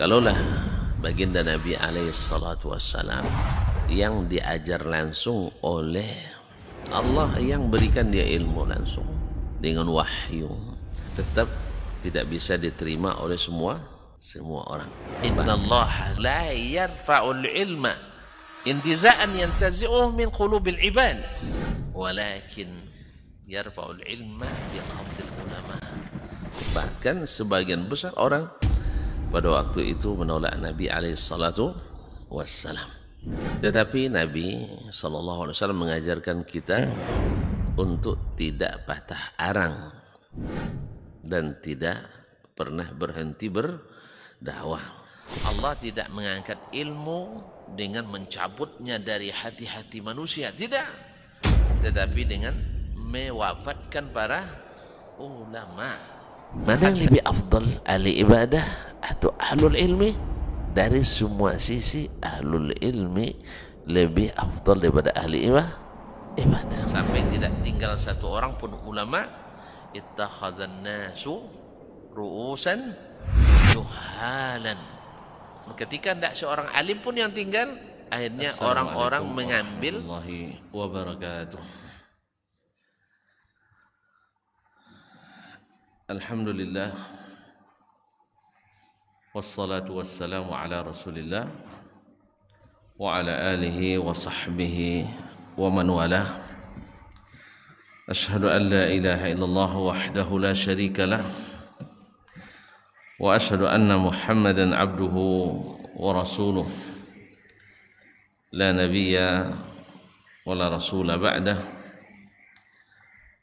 Kalaulah baginda Nabi alaihi salatu wassalam yang diajar langsung oleh Allah, yang berikan dia ilmu langsung dengan wahyu, tetap tidak bisa diterima oleh semua orang. Innallaha la yarfa'ul ilma intiza'an yantazi'uhu min qulubil ibad, walakin yarfa'ul ilma biqabdil ulama. Bahkan sebagian besar orang pada waktu itu menolak Nabi alaihi salatu wassalam. Tetapi Nabi sallallahu alaihi wasallam mengajarkan kita untuk tidak patah arang dan tidak pernah berhenti berdakwah. Allah tidak mengangkat ilmu dengan mencabutnya dari hati-hati manusia, tidak, tetapi dengan mewafatkan para ulama. Mana yang lebih afdal, ahli ibadah atau ahlul ilmi? Dari semua sisi ahlul ilmi lebih afdal daripada ahli ibadah. Sampai tidak tinggal satu orang pun ulama. Ittakhadhan nasu ru'usan juhalan. Ketika tidak seorang alim pun yang tinggal, akhirnya orang-orang mengambil. Assalamualaikum warahmatullahi wabarakatuh. Alhamdulillah, wassalatu wassalamu ala rasulillah wa ala alihi wa sahbihi wa man walah. Ashhadu an la ilaha illallah wahdahu la syarika lah, wa ashhadu anna muhammadan abduhu wa rasuluh, la nabiyya wa la rasula ba'dah.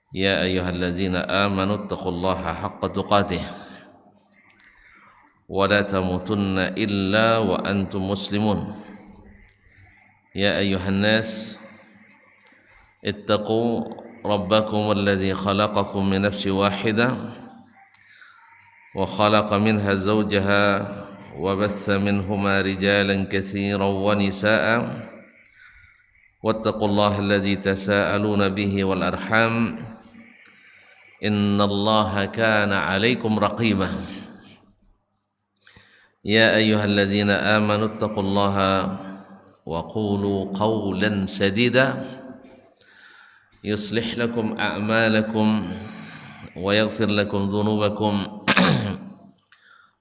Ya ayyuhalladzina amanu taqullaha haqqa tuqatih wa la tamutunna illa wa antum muslimun. Ya ayyuhan nas ittaqu rabbakum alladzi khalaqakum min nafsin wahidah wa khalaqa minha zawjaha wa batha minhuma rijalan katsiran wa nisaa'a wattaqullaha alladzi tasaaluna bihi wal arham innallaha kana 'alaikum raqiba. Ya ayyuhalladzina amanu taqullaha wa qulu qawlan sadida yuslih lakum a'malakum wa yaghfir lakum dhunubakum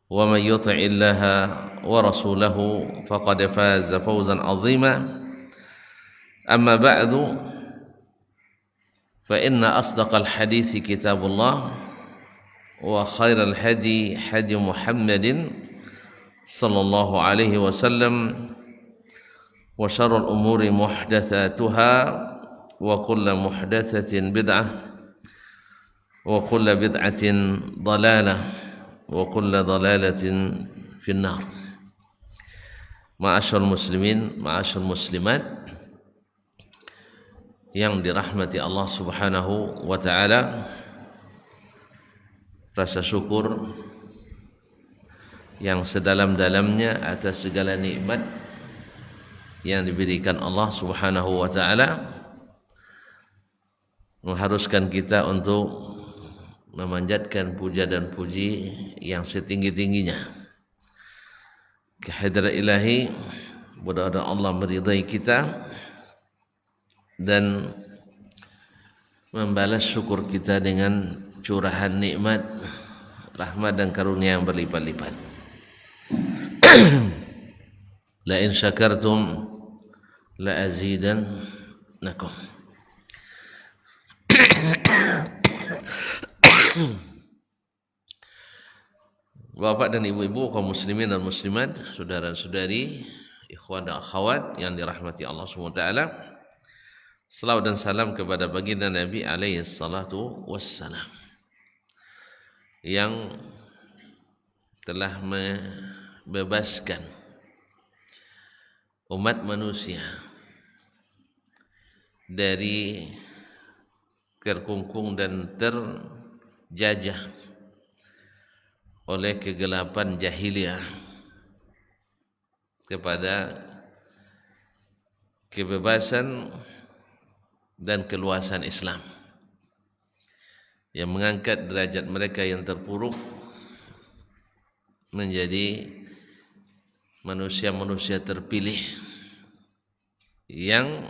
wa man yuti'illaha wa rasulahu faqad faza fawzan 'azima. Amma ba'du, fa inna asdaqal hadisi kitabullah wa khairal hadi hadi Muhammadin sallallahu alaihi wasallam wa syarrul umuri muhdatsatuha wa kullu muhdatsatin bid'ah wa kullu bid'atin dhalalah wa kullu dhalalatin finnar. Ma'asyiral muslimin, ma'asyiral muslimat yang dirahmati Allah Subhanahu wa taala, rasa syukur yang sedalam-dalamnya atas segala nikmat yang diberikan Allah Subhanahu wa taala mengharuskan kita untuk memanjatkan puja dan puji yang setinggi-tingginya kehadirat ilahi. Mudah-mudahan Allah meridai kita dan membalas syukur kita dengan curahan nikmat, rahmat dan karunia yang berlipat-lipat. La in syakartum la azidannakum. Bapak dan ibu-ibu, kaum muslimin dan muslimat, saudara-saudari, ikhwan dan akhwat yang dirahmati Allah SWT, selawat dan salam kepada baginda Nabi alaihi salatu wassalam yang telah membebaskan umat manusia dari terkungkung dan terjajah oleh kegelapan jahiliyah kepada kebebasan dan keluasan Islam yang mengangkat derajat mereka yang terpuruk menjadi manusia-manusia terpilih yang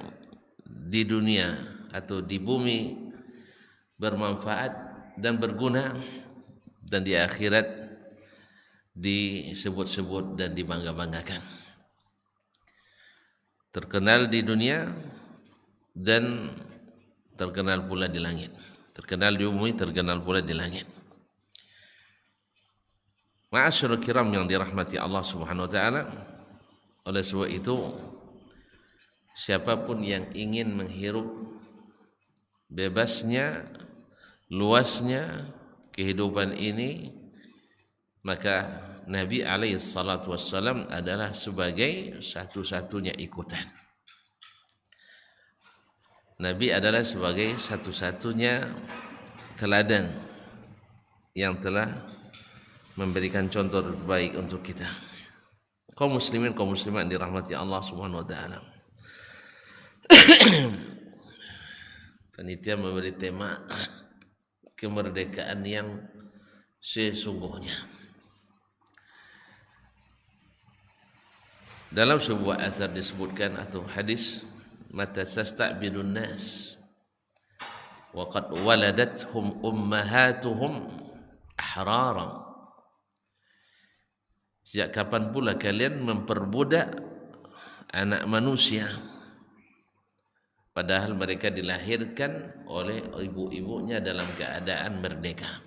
di dunia atau di bumi bermanfaat dan berguna, dan di akhirat disebut-sebut dan dibangga-banggakan. Terkenal di dunia dan terkenal pula di langit. Terkenal di bumi, terkenal pula di langit. Ma'asyiral kiram yang dirahmati Allah Subhanahu wa taala, oleh sebab itu siapapun yang ingin menghirup bebasnya, luasnya kehidupan ini, maka Nabi alaihi salatu wassalam adalah sebagai satu-satunya ikutan. Nabi adalah sebagai satu-satunya teladan yang telah memberikan contoh terbaik untuk kita. Kaum muslimin, kaum muslimat dirahmati Allah Subhanahu wa taala. Panitia memberi tema kemerdekaan yang sesungguhnya. Dalam sebuah asar disebutkan atau hadis, mata sasta'bidun nas wa qad waladathum ummahatuhum ahrara. Sejak kapan pula kalian memperbudak anak manusia padahal mereka dilahirkan oleh ibu-ibunya dalam keadaan merdeka,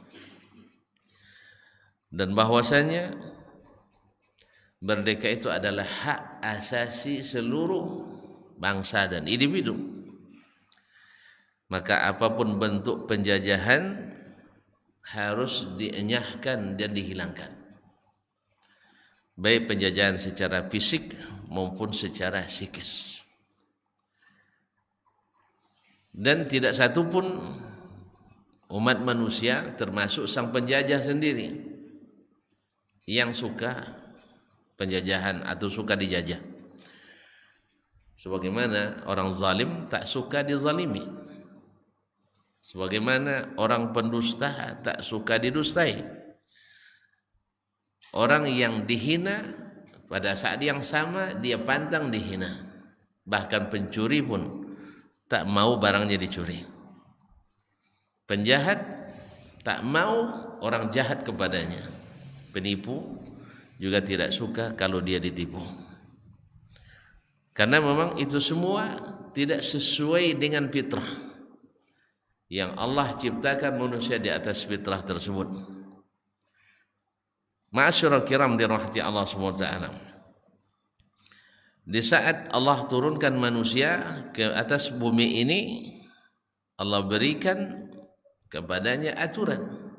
dan bahwasanya merdeka itu adalah hak asasi seluruh bangsa dan individu. Maka apapun bentuk penjajahan harus dienyahkan dan dihilangkan, baik penjajahan secara fisik maupun secara psikis. Dan tidak satu pun umat manusia termasuk sang penjajah sendiri yang suka penjajahan atau suka dijajah. Sebagaimana orang zalim tak suka dizalimi, sebagaimana orang pendusta tak suka didustai. Orang yang dihina pada saat yang sama dia pantang dihina. Bahkan pencuri pun tak mau barangnya dicuri. Penjahat tak mau orang jahat kepadanya. Penipu juga tidak suka kalau dia ditipu. Karena memang itu semua tidak sesuai dengan fitrah yang Allah ciptakan manusia di atas fitrah tersebut. Ma'asyiral kiram dirahmati Allah Subhanahu wa taala. Di saat Allah turunkan manusia ke atas bumi ini, Allah berikan kepadanya aturan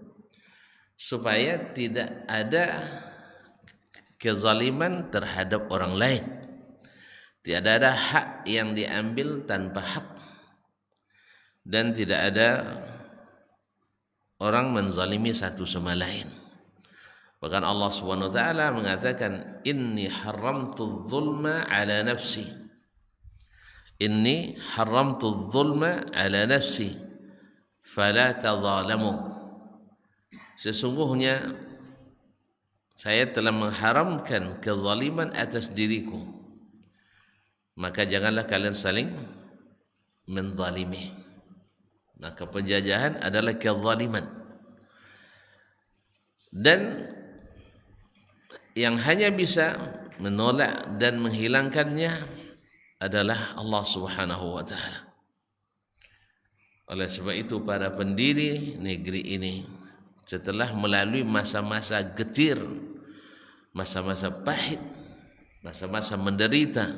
supaya tidak ada kezaliman terhadap orang lain. Tidak ada hak yang diambil tanpa hak, dan tidak ada orang menzalimi satu sama lain. Bahkan Allah Subhanahu wa taala mengatakan, inni haramtu dzulma ala nafsi. Inni haramtu dzulma ala nafsi fala tadzalamu. Sesungguhnya saya telah mengharamkan kezaliman atas diriku, maka janganlah kalian saling menzalimi. Maka penjajahan adalah kezaliman, dan yang hanya bisa menolak dan menghilangkannya adalah Allah Subhanahu wa taala. Oleh sebab itu para pendiri negeri ini setelah melalui masa-masa getir, masa-masa pahit, masa-masa menderita,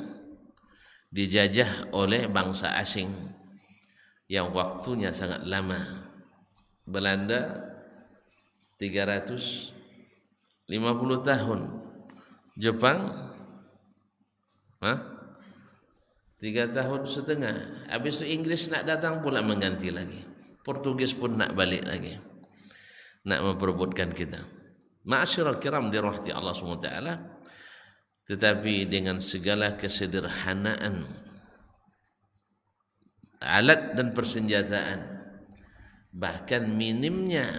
dijajah oleh bangsa asing yang waktunya sangat lama. Belanda 350 tahun, Jepang 3 tahun setengah. Habis itu Inggris nak datang pula mengganti lagi, Portugis pun nak balik lagi, nak memperebutkan kita. Ma'asyiral kiram dirahmati Allah SWT. Tetapi dengan segala kesederhanaan alat dan persenjataan, bahkan minimnya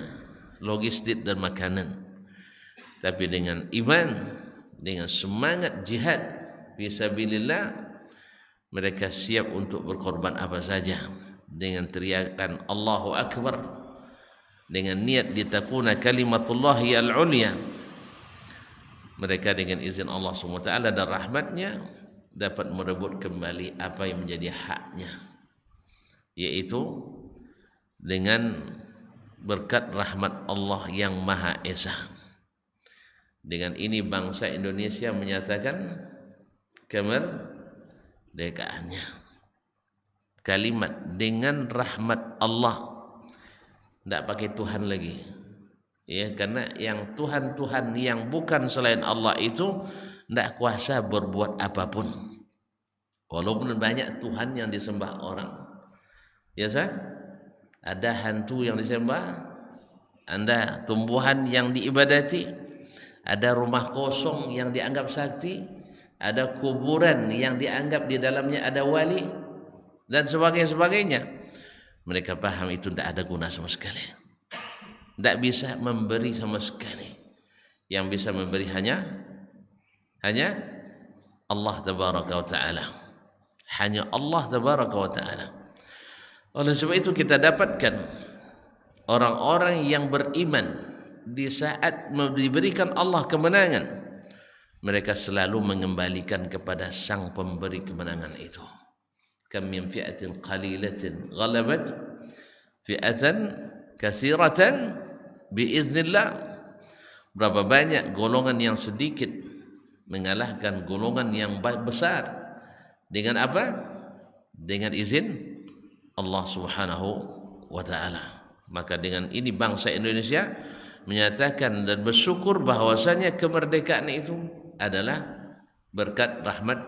logistik dan makanan, tapi dengan iman dengan semangat jihad fisabilillah, mereka siap untuk berkorban apa saja dengan teriakan Allahu Akbar, dengan niat litakuna kalimatullahi al-ulya. Mereka dengan izin Allah SWT dan rahmatnya dapat merebut kembali apa yang menjadi haknya, yaitu dengan berkat rahmat Allah yang Maha Esa. Dengan ini bangsa Indonesia menyatakan kemerdekaannya. Kalimat dengan rahmat Allah, tidak pakai Tuhan lagi, ya, karena yang Tuhan yang bukan selain Allah itu tidak kuasa berbuat apapun, walaupun banyak Tuhan yang disembah orang. Ya sah? Ada hantu yang disembah, ada tumbuhan yang diibadati, ada rumah kosong yang dianggap sakti, ada kuburan yang dianggap di dalamnya ada wali, dan sebagainya. Mereka paham itu tidak ada guna sama sekali, tidak bisa memberi sama sekali. Yang bisa memberi hanya Allah tabaraka wa ta'ala, hanya Allah tabaraka wa ta'ala. Oleh sebab itu kita dapatkan orang-orang yang beriman di saat diberikan Allah kemenangan, mereka selalu mengembalikan kepada sang pemberi kemenangan itu. Kam min fi'atin qalilatin ghalabat fi'atan katsiratan biiznillah. Berapa banyak golongan yang sedikit mengalahkan golongan yang besar dengan apa? Dengan izin Allah Subhanahu wa ta'ala. Maka dengan ini bangsa Indonesia menyatakan dan bersyukur bahwasanya kemerdekaan itu adalah berkat rahmat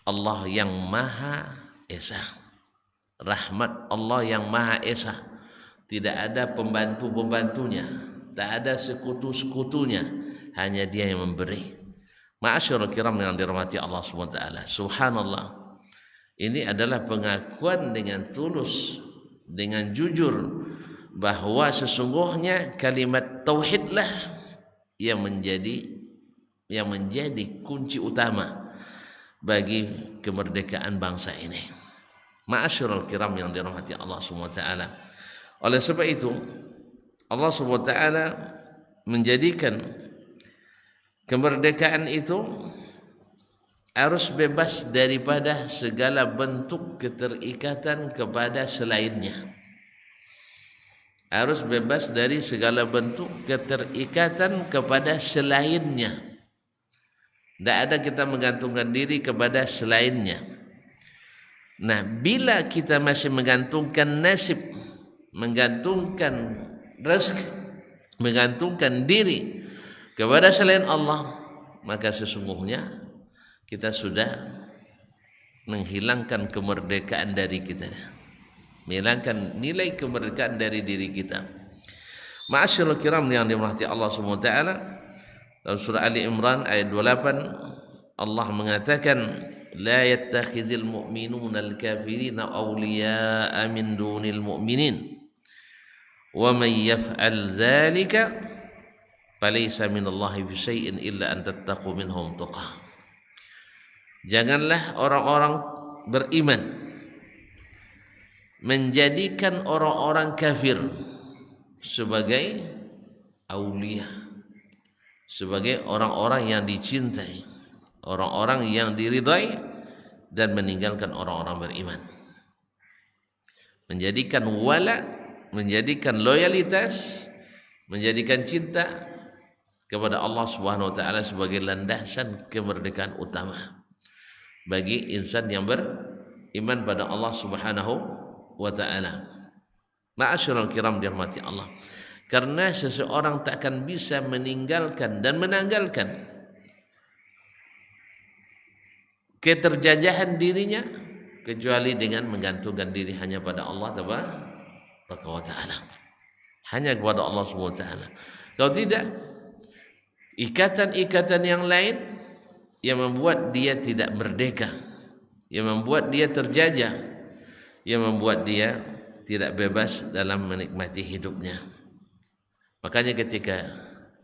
Allah yang Maha Esa. Rahmat Allah yang Maha Esa. Tidak ada pembantu-pembantunya, tak ada sekutu-sekutunya, hanya Dia yang memberi. Ma'asyiral kiram yang dirahmati Allah Subhanahu wa ta'ala. Subhanallah. Ini adalah pengakuan dengan tulus, dengan jujur, bahwa sesungguhnya kalimat tauhidlah yang menjadi kunci utama bagi kemerdekaan bangsa ini. Ma'asyiral kiram yang dirahmati Allah Subhanahu wa ta'ala. Oleh sebab itu Allah Subhanahu wa ta'ala menjadikan kemerdekaan itu harus bebas daripada segala bentuk keterikatan kepada selainnya. Harus bebas dari segala bentuk keterikatan kepada selainnya. Tidak ada kita menggantungkan diri kepada selainnya. Nah, bila kita masih menggantungkan nasib, menggantungkan rezeki, menggantungkan diri kepada selain Allah, maka sesungguhnya kita sudah menghilangkan kemerdekaan dari kita, menghilangkan nilai kemerdekaan dari diri kita. Ma'asyiral kiram yang dirahmati Allah Subhanahu wa ta'ala, dalam surah Ali Imran ayat 28 Allah mengatakan, la yattakhidhul mu'minuna al-kafirina awliya'a min dunil mu'minin wa man yaf'al dzalika falaysa minallahi fi syai'in illa an tattaqu minhum tuqah. Janganlah orang-orang beriman menjadikan orang-orang kafir sebagai aulia, sebagai orang-orang yang dicintai, orang-orang yang diridai, dan meninggalkan orang-orang beriman. Menjadikan wala, menjadikan loyalitas, menjadikan cinta kepada Allah Subhanahu wa ta'ala sebagai landasan kemerdekaan utama bagi insan yang beriman pada Allah Subhanahu wa ta'ala. Ma'asyiral kiram dirahmati Allah. Karena seseorang tak akan bisa meninggalkan dan menanggalkan keterjajahan dirinya kecuali dengan menggantungkan diri hanya pada Allah Tabaraka wa ta'ala. Hanya kepada Allah Subhanahu wa ta'ala. Kalau tidak, ikatan-ikatan yang lain yang membuat dia tidak merdeka, yang membuat dia terjajah, yang membuat dia tidak bebas dalam menikmati hidupnya. Makanya ketika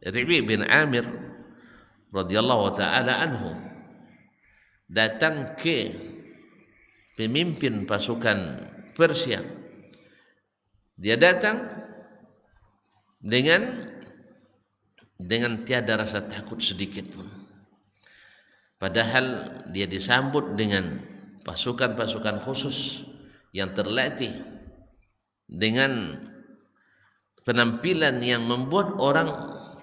Rabi' bin Amir radhiyallahu taala anhu datang ke pemimpin pasukan Persia. Dia datang dengan tiada rasa takut sedikit pun. Padahal dia disambut dengan pasukan-pasukan khusus yang terlatih dengan penampilan yang membuat orang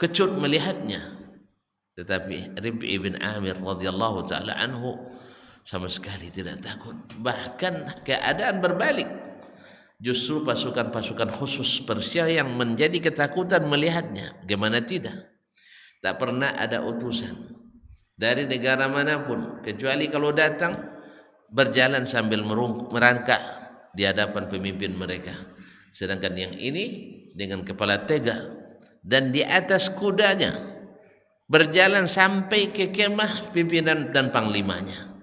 kecut melihatnya. Tetapi Rib'i bin Amir radhiyallahu taala anhu sama sekali tidak takut. Bahkan keadaan berbalik. Justru pasukan-pasukan khusus Persia yang menjadi ketakutan melihatnya. Bagaimana tidak? Tak pernah ada utusan dari negara manapun kecuali kalau datang berjalan sambil merangkak di hadapan pemimpin mereka. Sedangkan yang ini dengan kepala tegak dan di atas kudanya berjalan sampai ke kemah pimpinan dan panglimanya.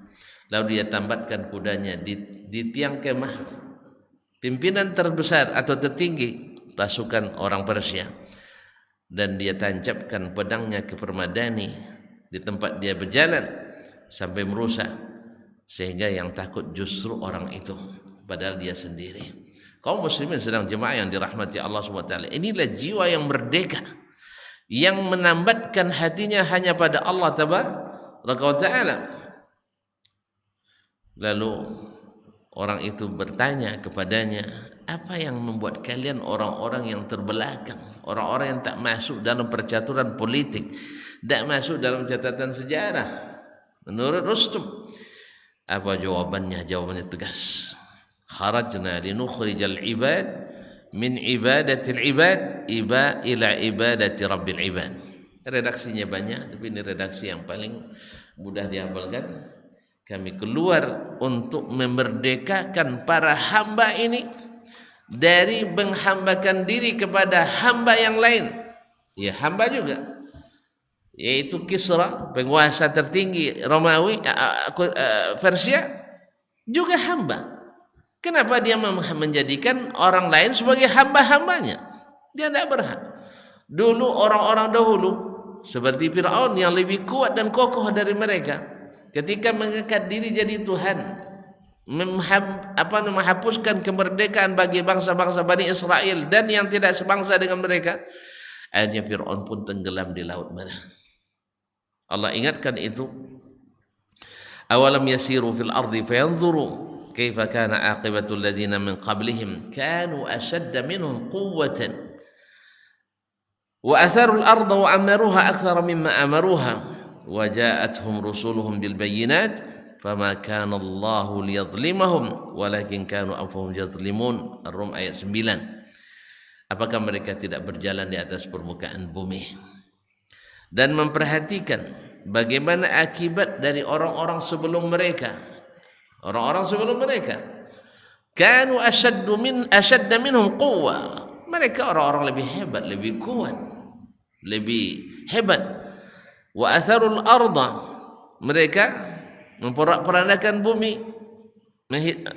Lalu dia tambatkan kudanya di tiang kemah pimpinan terbesar atau tertinggi pasukan orang Persia, dan dia tancapkan pedangnya ke permadani di tempat dia berjalan sampai merusak, sehingga yang takut justru orang itu padahal dia sendiri. Kaum muslimin sedang jemaah yang dirahmati Allah SWT, inilah jiwa yang merdeka, yang menambatkan hatinya hanya pada Allah Tabaraka wa Ta'ala. Lalu orang itu bertanya kepadanya, apa yang membuat kalian orang-orang yang terbelakang, orang-orang yang tak masuk dalam percaturan politik, tak masuk dalam catatan sejarah menurut Rustum? Apa jawabannya? Jawabannya tegas. Kharajna linukhrijal ibad min ibadatil ibad ila ibadati rabbil ibad. Redaksinya banyak, tapi ini redaksi yang paling mudah dihafalkan. Kami keluar untuk memerdekakan para hamba ini dari menghambakan diri kepada hamba yang lain. Ya, hamba juga, yaitu Kisra, penguasa tertinggi Romawi Persia, juga hamba. Kenapa dia menjadikan orang lain sebagai hamba-hambanya? Dia tidak berhak. Dulu orang-orang dahulu seperti Fir'aun yang lebih kuat dan kokoh dari mereka, ketika mengangkat diri jadi Tuhan, menghapuskan kemerdekaan bagi bangsa-bangsa Bani Israel dan yang tidak sebangsa dengan mereka, akhirnya Fir'aun pun tenggelam di Laut Merah. Allah ingatkan itu, awalam yasiru fil ardi fayanzuru kaifa kana aqibatu alladhina min qablihim kanu ashadda minhum quwwatan wa atharu al-ardha wa amaruha akthara mimma amaruha wa ja'atuhum rusuluhum bil bayyinat fama kana Allahu liyadhlimahum walakin kanu anfusahum yadhlimun. Ar-Rum ayat 9. Apakah mereka tidak berjalan di atas permukaan bumi dan memperhatikan bagaimana akibat dari orang-orang sebelum mereka? Orang-orang sebelum mereka kanu ashadda minhum quwwa, mereka orang-orang lebih hebat, lebih kuat, lebih hebat. Wa atharul arda, mereka memporak-porandakan bumi.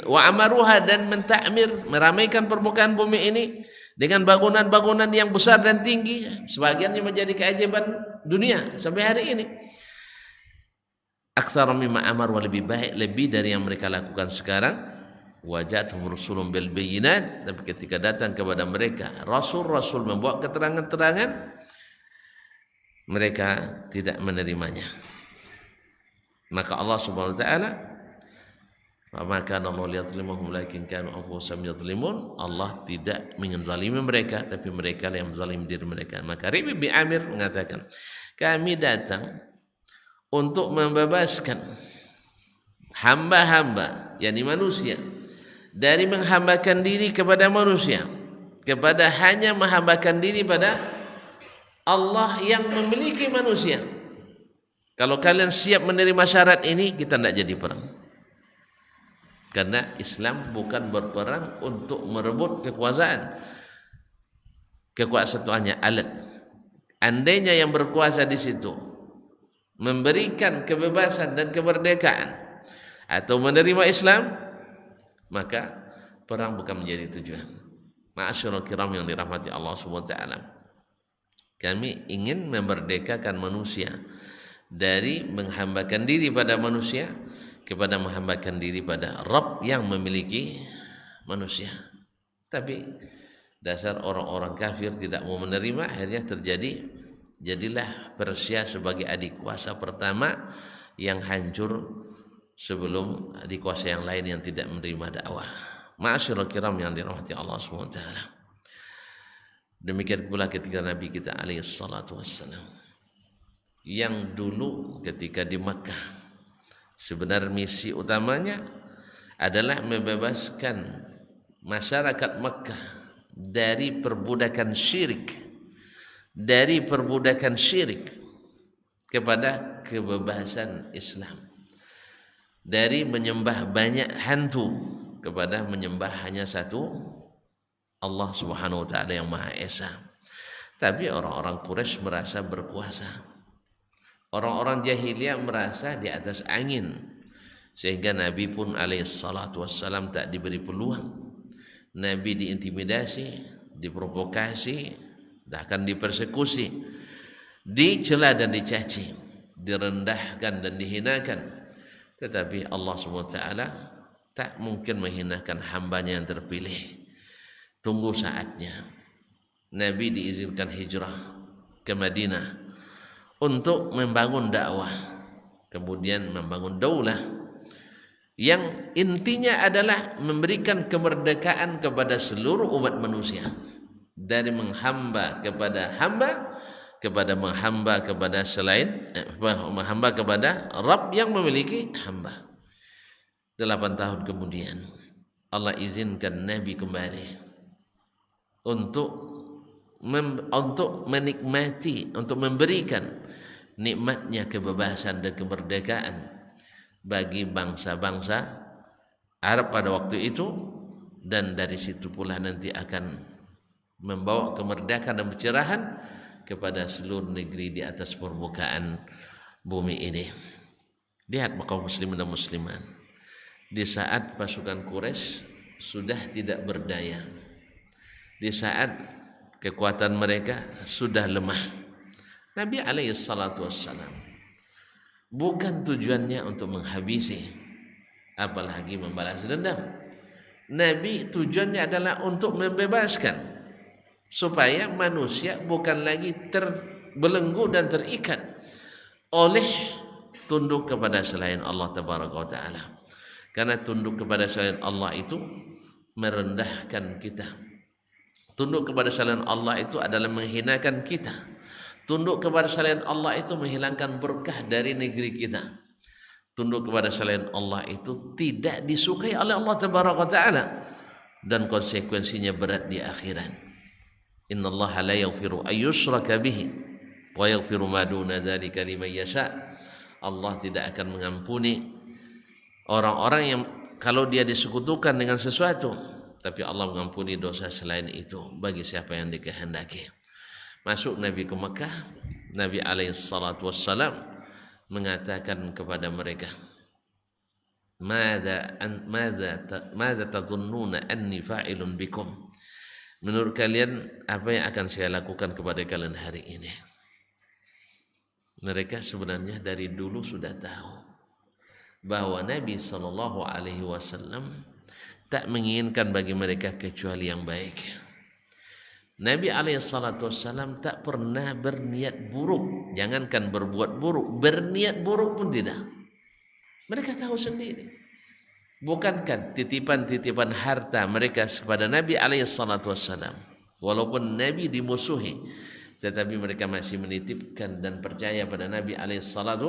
Wa amaruha, dan mentakmir, meramaikan permukaan bumi ini dengan bangunan-bangunan yang besar dan tinggi, sebagiannya menjadi keajaiban dunia sampai hari ini. Aktsara mimma amaru, lebih baik, lebih dari yang mereka lakukan sekarang. Wajatuhum rusulun bil bayyinat, tapi ketika datang kepada mereka rasul-rasul membawa keterangan-keterangan, mereka tidak menerimanya. Maka Allah Subhanahu wa taala, "Wa kana Allah liyadhlimahum lakin kanu anfusahum yadhlimun." Allah tidak menzalimi mereka, tapi mereka yang menzalim diri mereka. Maka Rib'i bin Amir mengatakan, kami datang untuk membebaskan hamba-hamba, yakni manusia, dari menghambakan diri kepada manusia, kepada hanya menghambakan diri pada Allah yang memiliki manusia. Kalau kalian siap menerima syarat ini, kita tidak jadi perang. Karena Islam bukan berperang untuk merebut kekuasaan. Kekuasaan itu hanya alat. Andainya yang berkuasa di situ memberikan kebebasan dan kemerdekaan atau menerima Islam, maka perang bukan menjadi tujuan. Ma'asyiral kiram yang dirahmati Allah Subhanahu wa taala, kami ingin memerdekakan manusia dari menghambakan diri pada manusia kepada menghambakan diri pada Rabb yang memiliki manusia. Tapi dasar orang-orang kafir tidak mau menerima, akhirnya jadilah Persia sebagai adik kuasa pertama yang hancur sebelum adik kuasa yang lain yang tidak menerima dakwah. Ma'asyiral kiram yang dirahmati Allah SWT. Demikian pula ketika Nabi kita alaihi salatu wassalam, yang dulu ketika di Makkah, sebenarnya misi utamanya adalah membebaskan masyarakat Makkah dari perbudakan syirik, kepada kebebasan Islam, dari menyembah banyak hantu kepada menyembah hanya satu Allah Subhanahu wa taala yang Maha Esa. Tapi orang-orang Quraisy merasa berkuasa. Orang-orang jahiliyah merasa di atas angin, sehingga Nabi pun alaihissalatu wassalam tak diberi peluang. Nabi diintimidasi, diprovokasi, bahkan dipersekusi, dicela dan dicaci, direndahkan dan dihinakan. Tetapi Allah SWT tak mungkin menghinakan hambanya yang terpilih. Tunggu saatnya. Nabi diizinkan hijrah ke Madinah untuk membangun dakwah, kemudian membangun daulah yang intinya adalah memberikan kemerdekaan kepada seluruh umat manusia, dari menghamba kepada hamba, kepada menghamba kepada menghamba kepada Rabb yang memiliki hamba. 8 tahun kemudian Allah izinkan Nabi kembali untuk menikmati, untuk memberikan nikmatnya kebebasan dan kemerdekaan bagi bangsa-bangsa Arab pada waktu itu, dan dari situ pula nanti akan membawa kemerdekaan dan pencerahan kepada seluruh negeri di atas permukaan bumi ini. Lihat kaum muslimin dan muslimat, di saat pasukan Quraisy sudah tidak berdaya, di saat kekuatan mereka sudah lemah, Nabi alaihi salatu wassalam bukan tujuannya untuk menghabisi, apalagi membalas dendam. Nabi tujuannya adalah untuk membebaskan, supaya manusia bukan lagi terbelenggu dan terikat oleh tunduk kepada selain Allah tabaraka wa taala. Karena tunduk kepada selain Allah itu merendahkan kita. Tunduk kepada selain Allah itu adalah menghinakan kita. Tunduk kepada selain Allah itu menghilangkan berkah dari negeri kita. Tunduk kepada selain Allah itu tidak disukai oleh Allah tabaraka taala, dan konsekuensinya berat di akhirat. Innallaha la yaghfiru ayyushraka bihi wa yaghfiru ma duna dzalika liman yasha. Allah tidak akan mengampuni orang-orang yang kalau dia disekutukan dengan sesuatu, tapi Allah mengampuni dosa selain itu bagi siapa yang dikehendaki. Masuk Nabi ke Makkah, Nabi alaihi salatu wassalam mengatakan kepada mereka, Mada tadhunnuna anni fa'ilun bikum? Menurut kalian apa yang akan saya lakukan kepada kalian hari ini? Mereka sebenarnya dari dulu sudah tahu bahwa Nabi sallallahu alaihi wasallam tak menginginkan bagi mereka kecuali yang baik. Nabi alaihissalam tak pernah berniat buruk, jangankan berbuat buruk, berniat buruk pun tidak. Mereka tahu sendiri. Bukankah titipan-titipan harta mereka kepada Nabi alaihissalam, walaupun Nabi dimusuhi, tetapi mereka masih menitipkan dan percaya pada Nabi alaihissalam.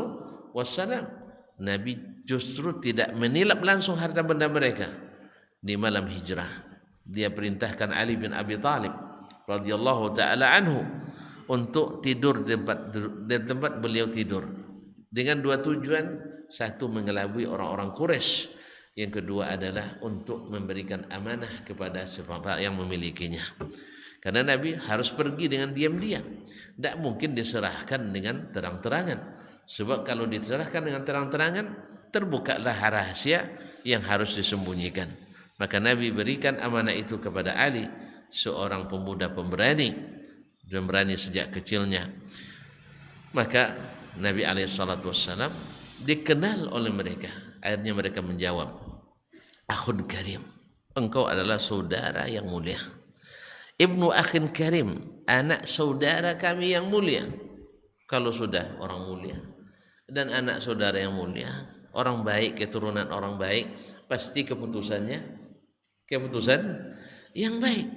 Nabi justru tidak menilap langsung harta benda mereka. Di malam hijrah, dia perintahkan Ali bin Abi Thalib radhiyallahu taala anhu untuk tidur di tempat beliau tidur, dengan dua tujuan: satu, mengelabui orang-orang Quraisy, yang kedua adalah untuk memberikan amanah kepada siapa yang memilikinya. Karena Nabi harus pergi dengan diam-diam, tidak mungkin diserahkan dengan terang-terangan, sebab kalau diserahkan dengan terang-terangan terbukalah rahasia yang harus disembunyikan. Maka Nabi berikan amanah itu kepada Ali, seorang pemuda pemberani dan berani sejak kecilnya. Maka Nabi alaihissalatu wassalam dikenal oleh mereka. Akhirnya mereka menjawab, akhun karim, engkau adalah saudara yang mulia. Ibnu akhin karim, anak saudara kami yang mulia. Kalau sudah orang mulia dan anak saudara yang mulia, orang baik, keturunan orang baik, pasti keputusan yang baik.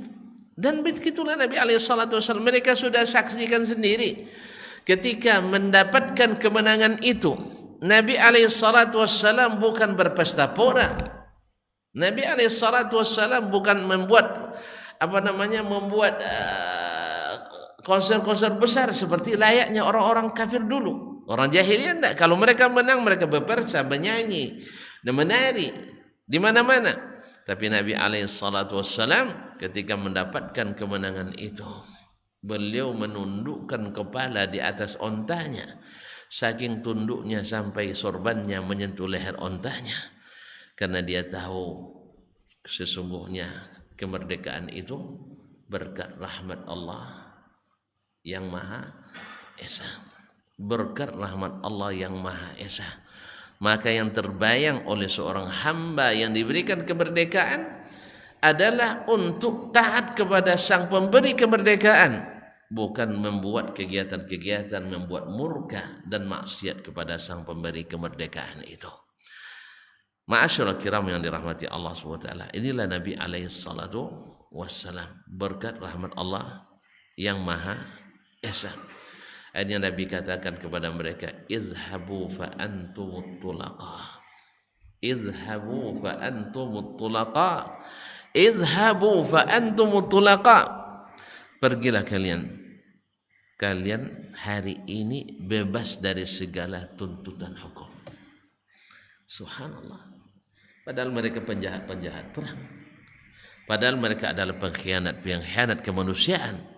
Dan begitulah Nabi alaihissalatu wassalam, mereka sudah saksikan sendiri ketika mendapatkan kemenangan itu. Nabi alaihissalatu wassalam bukan berpesta pora. Nabi alaihissalatu wassalam bukan membuat konser-konser besar seperti layaknya orang-orang kafir dulu. Orang jahiliyah enggak. Kalau mereka menang, mereka berpersa, menyanyi dan menari di mana-mana. Tapi Nabi alaihissalatu wassalam ketika mendapatkan kemenangan itu, beliau menundukkan kepala di atas ontanya, saking tunduknya sampai sorbannya menyentuh leher ontanya, karena dia tahu sesungguhnya kemerdekaan itu berkat rahmat Allah yang Maha Esa. Berkat rahmat Allah yang Maha Esa. Maka yang terbayang oleh seorang hamba yang diberikan kemerdekaan adalah untuk taat kepada sang pemberi kemerdekaan, bukan membuat kegiatan-kegiatan membuat murka dan maksiat kepada sang pemberi kemerdekaan itu. Ma'asyiral kiram yang dirahmati Allah SWT, inilah Nabi alaihissalatu wassalam, berkat rahmat Allah yang Maha Esa. Akhirnya Nabi katakan kepada mereka, izhabu fa antumut tulaqa, izhabu fa antumut tulaqa, izhabu fa antumut tulaqa. Pergilah kalian hari ini bebas dari segala tuntutan hukum. Subhanallah. Padahal mereka penjahat-penjahat perang. Padahal mereka adalah pengkhianat kemanusiaan.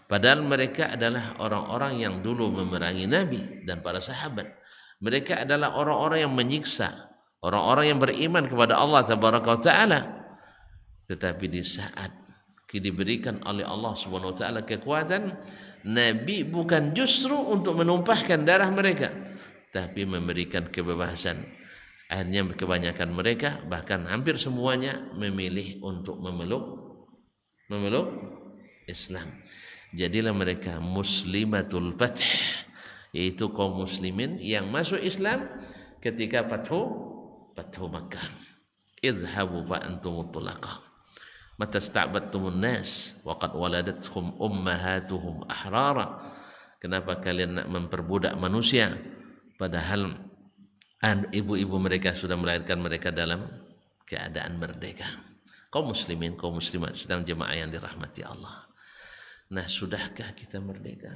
Padahal mereka adalah orang-orang yang dulu memerangi Nabi dan para sahabat. Mereka adalah orang-orang yang menyiksa orang-orang yang beriman kepada Allah Tabaraka wa Ta'ala. Tetapi di saat diberikan oleh Allah Subhanahu wa Ta'ala kekuatan, Nabi bukan justru untuk menumpahkan darah mereka, tapi memberikan kebebasan. Akhirnya kebanyakan mereka, bahkan hampir semuanya, memilih untuk memeluk Islam. Jadilah mereka muslimatul fath, yaitu kaum muslimin yang masuk Islam ketika Fathu Makkah. Izhabu fa antum tulaqa mata sta'badtumun nas wa qad waladathum ummahatuhum ahrara. Kenapa kalian nak memperbudak manusia padahal ibu-ibu mereka sudah melahirkan mereka dalam keadaan merdeka. Kaum muslimin, kaum muslimat sedang jemaah yang dirahmati Allah. Nah, sudahkah kita merdeka?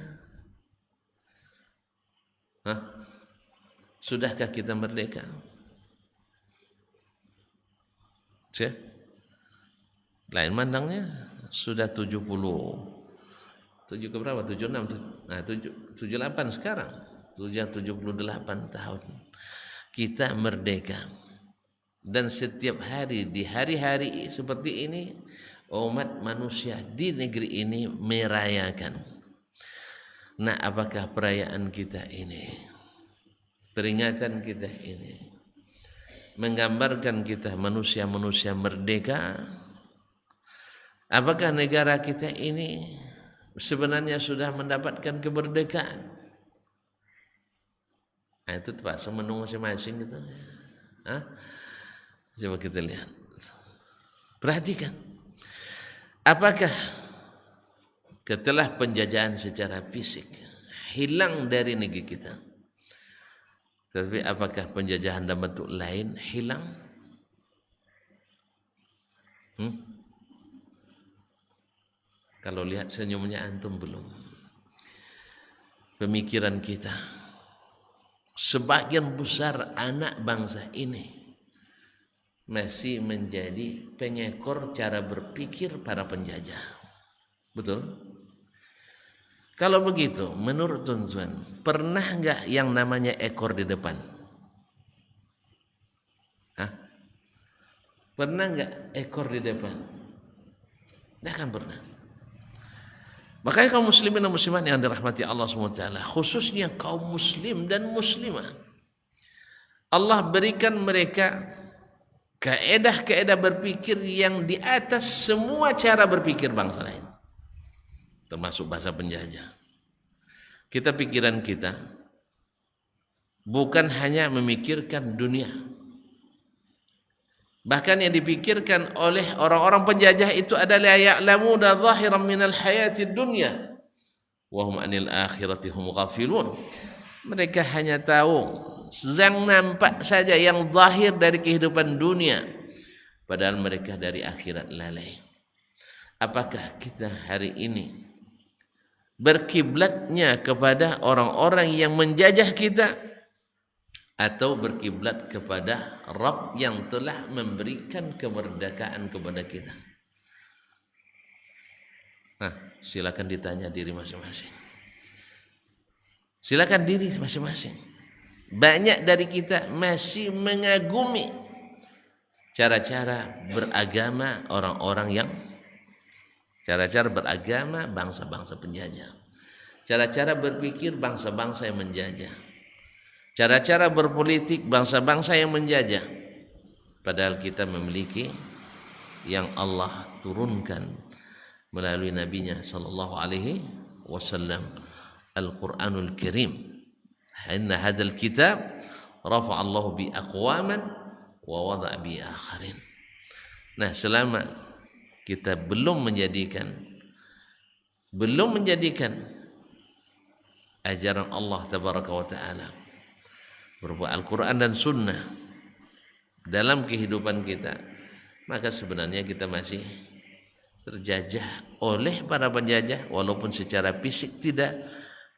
Sudahkah kita merdeka? Lain mandangnya sudah 7 ke berapa? 76. Nah, 78 sekarang. 78 tahun. Kita merdeka. Dan setiap hari di hari-hari seperti ini umat manusia di negeri ini merayakan. Nah, apakah perayaan kita ini, peringatan kita ini menggambarkan kita manusia-manusia merdeka? Apakah negara kita ini sebenarnya sudah mendapatkan kemerdekaan? Nah, itu terpaksa menu masing-masing gitu. Coba kita lihat. Perhatikan. Apakah setelah penjajahan secara fisik hilang dari negeri kita, tapi apakah penjajahan dalam bentuk lain hilang? Kalau lihat senyumnya antum belum. Pemikiran kita, sebagian besar anak bangsa ini masih menjadi pengekor cara berpikir para penjajah. Betul? Kalau begitu, menurut tuan-tuan, pernah enggak yang namanya ekor di depan? Pernah enggak ekor di depan? Tidak akan pernah. Makanya kaum muslimin dan muslimat yang dirahmati Allah SWT, khususnya kaum muslim dan muslimah, Allah berikan mereka kaedah-kaedah berpikir yang di atas semua cara berpikir bangsa lain, termasuk bahasa penjajah. Pikiran kita bukan hanya memikirkan dunia. Bahkan yang dipikirkan oleh orang-orang penjajah itu adalah ya'lamuna zahiran minal hayatid dunya wa hum 'anil akhirati hum ghafilun. Mereka hanya tahu yang nampak saja, yang zahir dari kehidupan dunia, padahal mereka dari akhirat lalai. Apakah kita hari ini berkiblatnya kepada orang-orang yang menjajah kita, atau berkiblat kepada Rabb yang telah memberikan kemerdekaan kepada kita? Nah, silakan ditanya diri masing-masing. Silakan diri masing-masing. Banyak dari kita masih mengagumi cara-cara beragama orang-orang yang cara-cara beragama bangsa-bangsa penjajah, cara-cara berpikir bangsa-bangsa yang menjajah, cara-cara berpolitik bangsa-bangsa yang menjajah. Padahal kita memiliki yang Allah turunkan melalui nabinya sallallahu alaihi wasallam, Al-Qur'anul Karim. Inna hadzal kitab rafa'a Allah bi aqwaman wa wada'a bi akharin. Nah, selama kita belum menjadikan ajaran Allah tabaraka wa taala berupa Al-Quran dan Sunnah dalam kehidupan kita, maka sebenarnya kita masih terjajah oleh para penjajah, walaupun secara fisik tidak,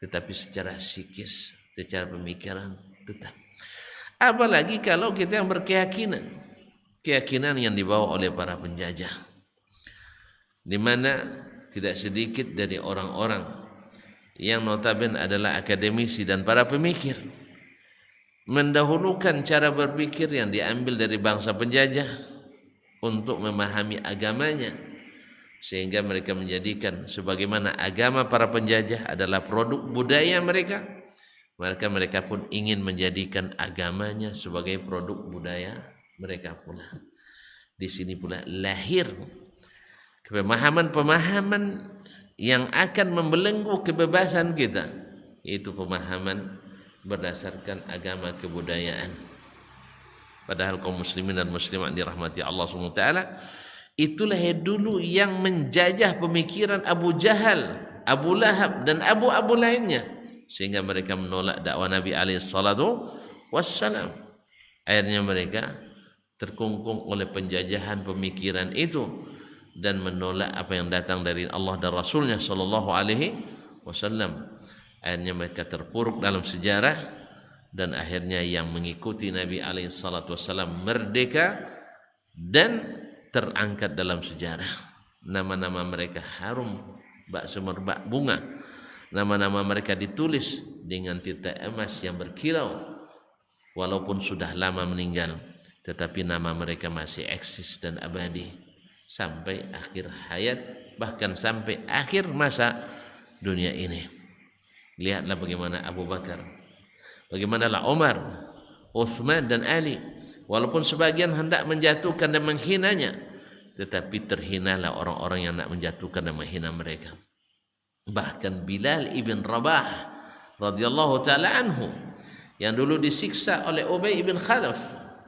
tetapi secara psikis, secara pemikiran tetap. Apalagi kalau kita yang berkeyakinan yang dibawa oleh para penjajah, di mana tidak sedikit dari orang-orang yang notabene adalah akademisi dan para pemikir mendahulukan cara berpikir yang diambil dari bangsa penjajah untuk memahami agamanya, sehingga mereka menjadikan sebagaimana agama para penjajah adalah produk budaya mereka, maka mereka pun ingin menjadikan agamanya sebagai produk budaya mereka pula. Di sini pula lahir pemahaman-pemahaman yang akan membelenggu kebebasan kita, yaitu pemahaman berdasarkan agama kebudayaan. Padahal kaum muslimin dan muslimat dirahmati Allah SWT, itulah dulu yang menjajah pemikiran Abu Jahal, Abu Lahab dan Abu lainnya, sehingga mereka menolak dakwah Nabi SAW. Akhirnya mereka terkungkung oleh penjajahan pemikiran itu dan menolak apa yang datang dari Allah dan Rasulnya SAW. Akhirnya mereka terpuruk dalam sejarah, dan akhirnya yang mengikuti Nabi SAW merdeka dan terangkat dalam sejarah. Nama-nama mereka harum bak semerbak bunga. Nama-nama mereka ditulis dengan tinta emas yang berkilau, walaupun sudah lama meninggal, tetapi nama mereka masih eksis dan abadi sampai akhir hayat, bahkan sampai akhir masa dunia ini. Lihatlah bagaimana Abu Bakar, bagaimanalah Umar, Uthman dan Ali, walaupun sebagian hendak menjatuhkan dan menghinanya, tetapi terhinalah orang-orang yang nak menjatuhkan dan menghina mereka. Bahkan Bilal ibn Rabah radhiyallahu taala anhu, yang dulu disiksa oleh Ubay ibn Khalaf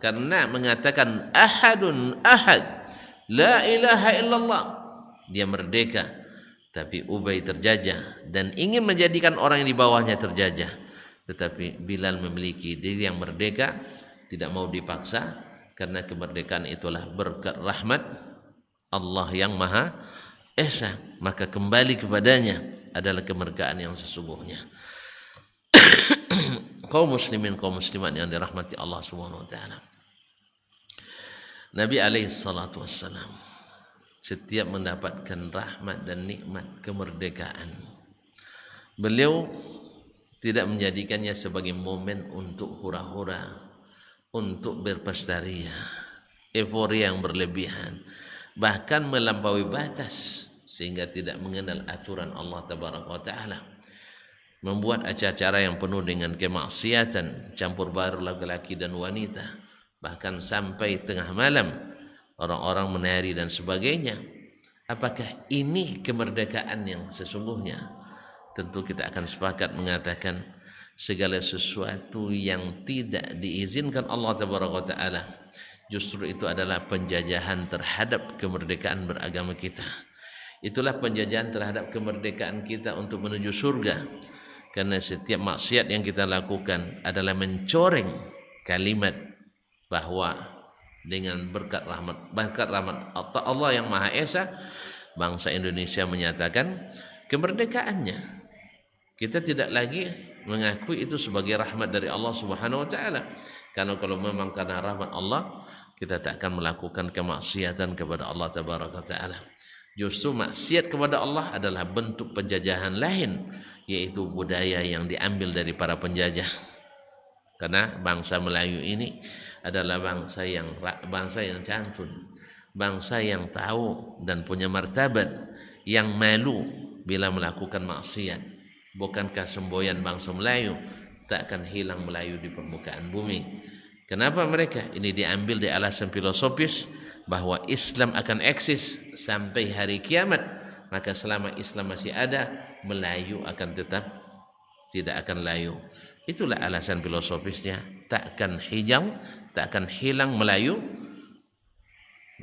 karena mengatakan ahadun ahad la ilaha illallah, dia merdeka, tapi Ubay terjajah dan ingin menjadikan orang yang di bawahnya terjajah. Tetapi Bilal memiliki diri yang merdeka, tidak mau dipaksa, karena kemerdekaan itulah berkat rahmat Allah yang Maha Esa, maka kembali kepadanya adalah kemerdekaan yang sesungguhnya. Kaum muslimin, kaum muslimat yang dirahmati Allah Subhanahu wa taala, Nabi alaihi salatu wassalam setiap mendapatkan rahmat dan nikmat kemerdekaan, beliau tidak menjadikannya sebagai momen untuk hura-hura, untuk berpesta ria, euforia yang berlebihan, bahkan melampaui batas, sehingga tidak mengenal aturan Allah tabaraka wa taala, membuat acara-acara yang penuh dengan kemaksiatan, campur baur laki-laki dan wanita, bahkan sampai tengah malam orang-orang menari dan sebagainya. Apakah ini kemerdekaan yang sesungguhnya? Tentu kita akan sepakat mengatakan segala sesuatu yang tidak diizinkan Allah tabaraka taala justru itu adalah penjajahan terhadap kemerdekaan beragama kita. Itulah penjajahan terhadap kemerdekaan kita untuk menuju surga. Karena setiap maksiat yang kita lakukan adalah mencoreng kalimat bahwa dengan berkat rahmat Allah yang Maha Esa, bangsa Indonesia menyatakan kemerdekaannya. Kita tidak lagi mengakui itu sebagai rahmat dari Allah Subhanahu wa taala. Karena kalau memang karena rahmat Allah, kita tak akan melakukan kemaksiatan kepada Allah tabaraka taala. Justru maksiat kepada Allah adalah bentuk penjajahan lain, yaitu budaya yang diambil dari para penjajah. Karena bangsa Melayu ini adalah bangsa yang santun, bangsa yang tahu dan punya martabat, yang malu bila melakukan maksiat. Bukankah semboyan bangsa Melayu tak akan hilang Melayu di permukaan bumi? Kenapa mereka? Ini diambil dari alasan filosofis bahwa Islam akan eksis sampai hari kiamat. Maka selama Islam masih ada, Melayu akan tetap tidak akan layu. Itulah alasan filosofisnya. Tak akan hilang Melayu.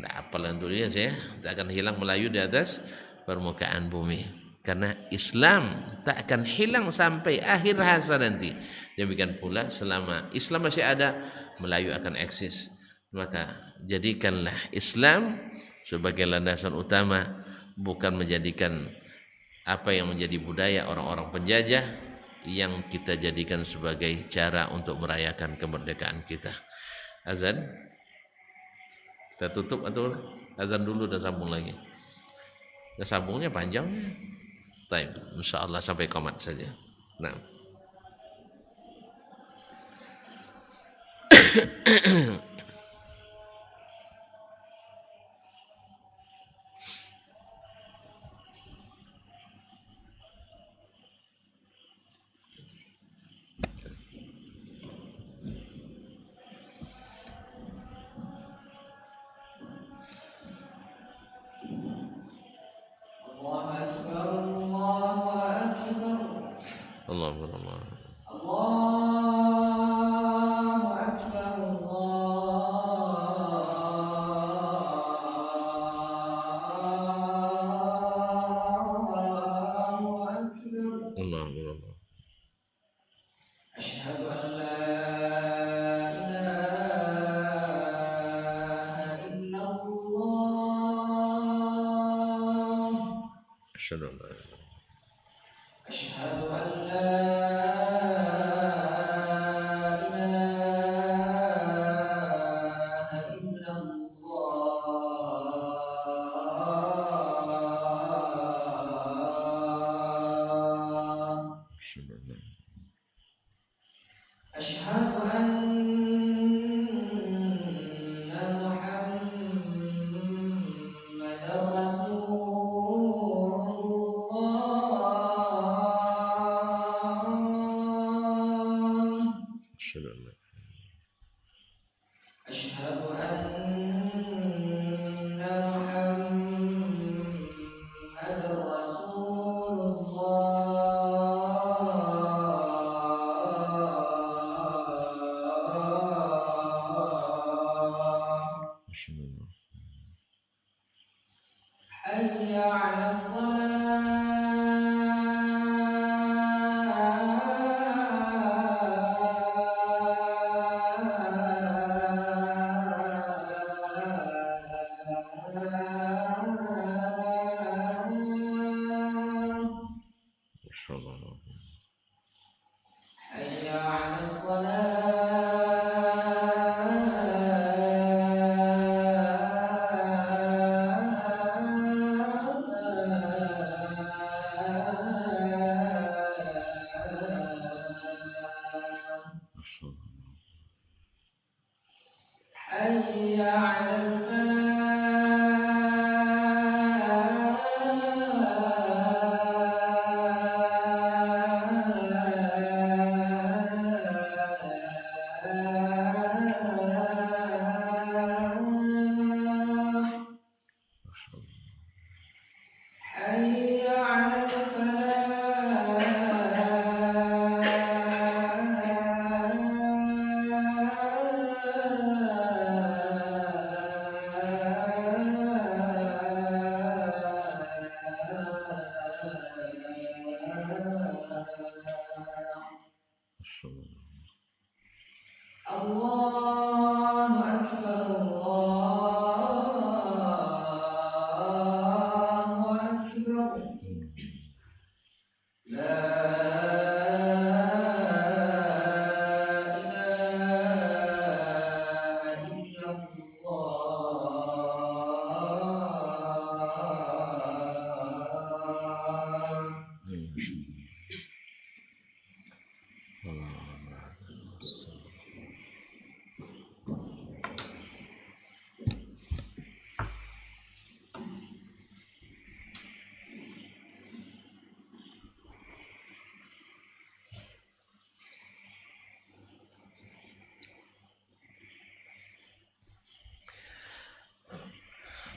Nah, apalah tulisnya saya, tak akan hilang Melayu di atas permukaan bumi. Karena Islam tak akan hilang sampai akhir hayat nanti. Demikian pula selama Islam masih ada, Melayu akan eksis. Maka jadikanlah Islam sebagai landasan utama, bukan menjadikan apa yang menjadi budaya orang-orang penjajah yang kita jadikan sebagai cara untuk merayakan kemerdekaan kita. Azan, kita tutup atau azan dulu dan sambung lagi? Ya, sambungnya panjang. Baik, insyaallah sampai qomat saja. Nah. Allahu Akbar. Allahu Akbar. Allahu Akbar. Asyhadu an la ilaha illallah. Asyhadu an la أشهد أن لا إله إلا الله أشهد أن محمدا رسول أشهد أن محمدا رسول الله حي على حي على حي على الفلاح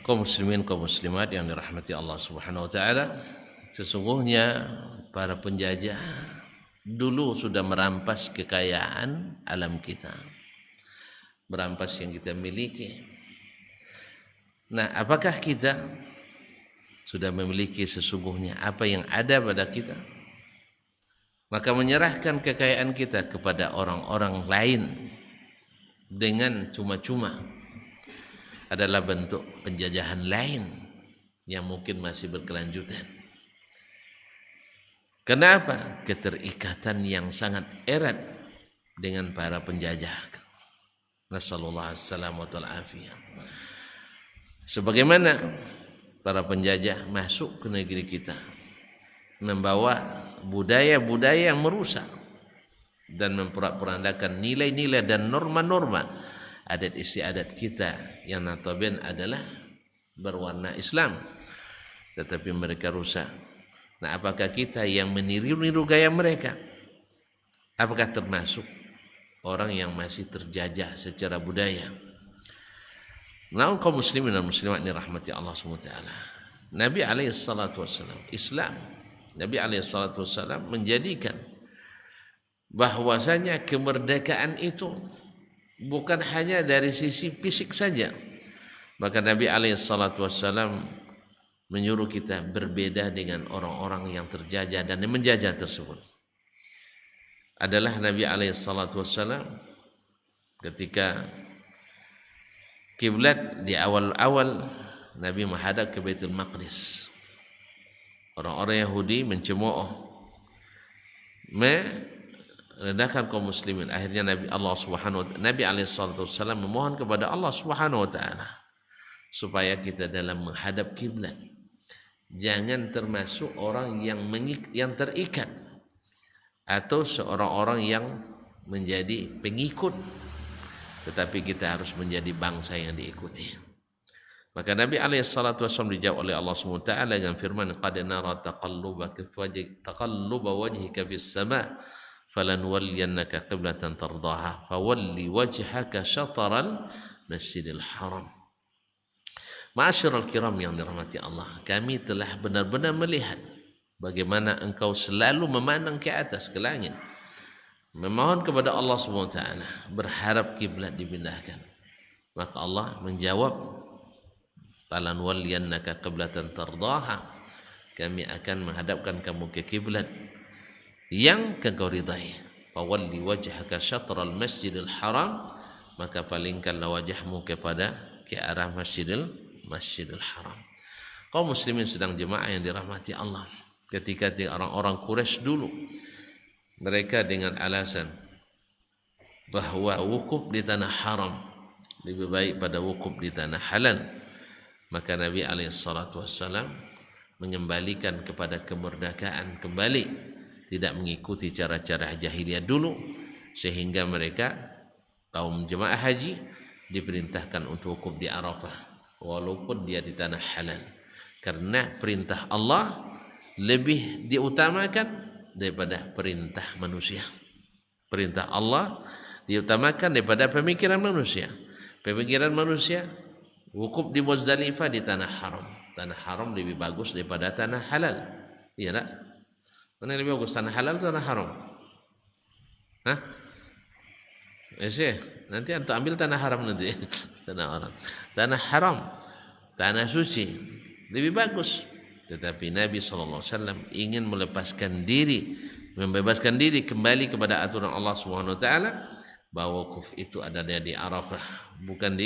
Kaum muslimin, kaum muslimat yang dirahmati Allah Subhanahu wa taala, sesungguhnya para penjajah dulu sudah merampas kekayaan alam kita, merampas yang kita miliki. Nah, apakah kita sudah memiliki sesungguhnya apa yang ada pada kita? Maka menyerahkan kekayaan kita kepada orang-orang lain dengan cuma-cuma adalah bentuk penjajahan lain yang mungkin masih berkelanjutan. Kenapa? Keterikatan yang sangat erat dengan para penjajah. Nasallallahu alaihi wasallam. Sebagaimana para penjajah masuk ke negeri kita, membawa budaya-budaya yang merusak dan memporak-porandakan nilai-nilai dan norma-norma adat istiadat kita yang notabene adalah berwarna Islam, tetapi mereka rusak. Nah, apakah kita yang meniru-niru gaya mereka? Apakah termasuk orang yang masih terjajah secara budaya? Nah, kaum muslimin dan muslimat ini rahmati Allah SWT. Nabi SAW, Islam, Nabi SAW menjadikan bahwasanya kemerdekaan itu bukan hanya dari sisi fisik saja. Maka Nabi SAW menyuruh kita berbeda dengan orang-orang yang terjajah dan yang menjajah tersebut. Adalah Nabi SAW ketika kiblat di awal-awal Nabi menghadap ke Baitul Maqdis. Orang-orang Yahudi mencemooh, merendahkan kaum muslimin. Akhirnya Nabi SAW memohon kepada Allah Subhanahu wa taala supaya kita dalam menghadap kiblat jangan termasuk orang yang terikat atau seorang orang yang menjadi pengikut, tetapi kita harus menjadi bangsa yang diikuti. Maka Nabi SAW dijawab oleh Allah SWT dengan firman, qad nara taqalluba wajhika fis sama' falanwalliyannaka qiblatan tardaha fawalli wajhaka syatral masjidil haram. Ma'asyiral kiram yang dirahmati Allah, kami telah benar-benar melihat bagaimana engkau selalu memandang ke atas, ke langit, memohon kepada Allah SWT, berharap kiblat dipindahkan. Maka Allah menjawab, falanwalliyannaka qiblatan tardaha, kami akan menghadapkan kamu ke kiblat yang engkau ridai. Fawalli wajhaka syatral masjidil haram, maka palingkanlah wajahmu ke arah masjidil haram. Kaum muslimin sedang jemaah yang dirahmati Allah, ketika orang-orang Quraisy dulu, mereka dengan alasan bahwa wukuf di tanah haram lebih baik pada wukuf di tanah halal, maka Nabi SAW mengembalikan kepada kemerdekaan kembali, tidak mengikuti cara-cara jahiliyah dulu, sehingga mereka kaum jemaah haji diperintahkan untuk wukuf di Arafah walaupun dia di tanah halal, karena perintah Allah lebih diutamakan daripada perintah manusia. Perintah Allah diutamakan daripada pemikiran manusia. Pemikiran manusia, wukuf di Muzdalifah di tanah haram. Tanah haram lebih bagus daripada tanah halal. Iya tak? Mana lebih bagus, tanah halal atau tanah haram? Hah? Nanti antum ambil tanah haram nanti. Tanah haram, tanah suci lebih bagus. Tetapi Nabi SAW ingin membebaskan diri kembali kepada aturan Allah SWT, bahwa wukuf itu ada di Arafah, bukan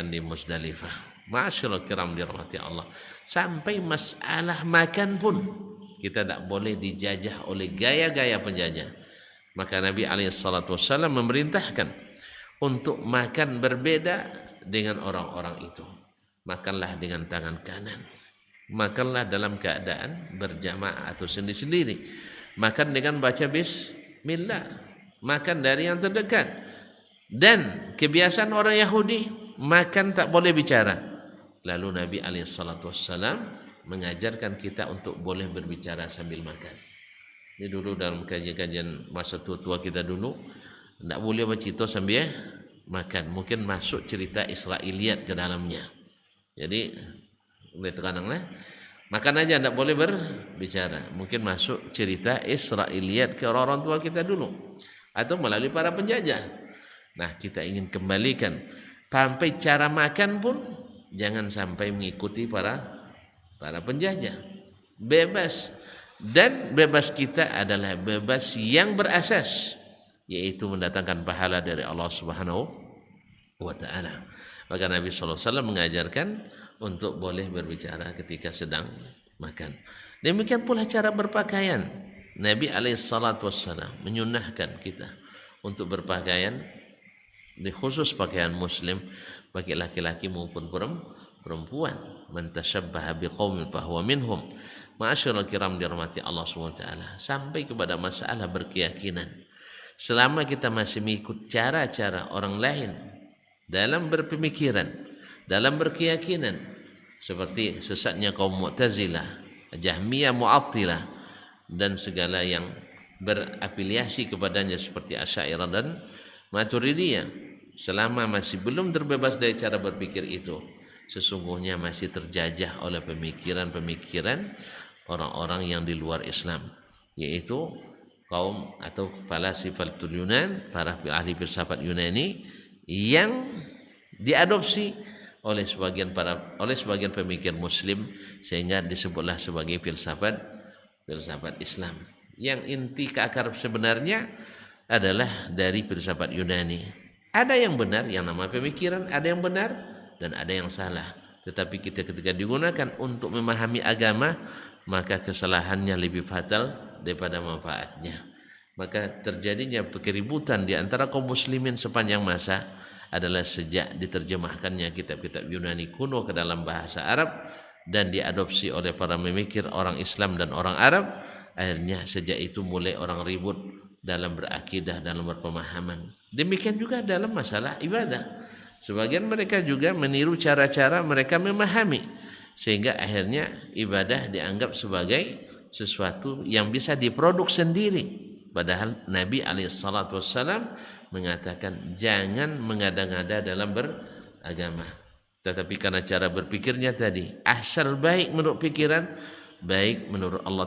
di Muzdalifah. Ma'asyiral kiram dirahmati Allah. Sampai masalah makan pun kita tak boleh dijajah oleh gaya-gaya penjajah. Maka Nabi SAW memerintahkan untuk makan berbeda dengan orang-orang itu. Makanlah dengan tangan kanan, makanlah dalam keadaan berjamaah atau sendiri-sendiri, makan dengan baca bismillah, makan dari yang terdekat. Dan kebiasaan orang Yahudi, makan tak boleh bicara. Lalu Nabi SAW mengajarkan kita untuk boleh berbicara sambil makan. Ini dulu dalam kajian-kajian masa tua-tua kita dulu, tidak boleh bercerita sambil makan. Mungkin masuk cerita Israiliyat ke dalamnya. Jadi kananglah makan aja, tidak boleh berbicara. Mungkin masuk cerita Israiliyat ke orang tua kita dulu atau melalui para penjajah. Nah, kita ingin kembalikan sampai cara makan pun jangan sampai mengikuti para penjajah. Bebas, dan bebas kita adalah bebas yang berasas, yaitu mendatangkan pahala dari Allah Subhanahu wa taala. Maka Nabi sallallahu alaihi wasallam mengajarkan untuk boleh berbicara ketika sedang makan. Demikian pula cara berpakaian. Nabi alaihi salatu wasallam menyunnahkan kita untuk berpakaian, di khusus pakaian muslim bagi laki-laki maupun perempuan. Man tashabbaha biqaumin fahuwa minhum. Ma'asyiral kiram dirahmati Allah Subhanahu wa taala. Sampai kepada masalah berkeyakinan. Selama kita masih mengikut cara-cara orang lain dalam berpemikiran, dalam berkeyakinan, seperti sesatnya kaum Mu'tazilah, Jahmiyah, Mu'attilah, dan segala yang berafiliasi kepadanya seperti Asy'ariyah dan Maturidiyah, selama masih belum terbebas dari cara berpikir itu, sesungguhnya masih terjajah oleh pemikiran-pemikiran orang-orang yang di luar Islam, yaitu kaum atau falasifatul Yunan, para ahli filsafat Yunani yang diadopsi oleh sebagian pemikir muslim, sehingga disebutlah sebagai filsafat Islam, yang inti ke akar sebenarnya adalah dari filsafat Yunani. Ada yang benar yang nama pemikiran, ada yang benar dan ada yang salah. Tetapi kita ketika digunakan untuk memahami agama, maka kesalahannya lebih fatal daripada manfaatnya. Maka terjadinya keributan di antara kaum muslimin sepanjang masa adalah sejak diterjemahkannya kitab-kitab Yunani kuno ke dalam bahasa Arab dan diadopsi oleh para pemikir orang Islam dan orang Arab. Akhirnya sejak itu mulai orang ribut dalam berakidah, dalam berpemahaman. Demikian juga dalam masalah ibadah. Sebagian mereka juga meniru cara-cara mereka memahami, sehingga akhirnya ibadah dianggap sebagai sesuatu yang bisa diproduk sendiri. Padahal Nabi SAW mengatakan jangan mengada-ngada dalam beragama. Tetapi karena cara berpikirnya tadi asal baik menurut pikiran, baik menurut Allah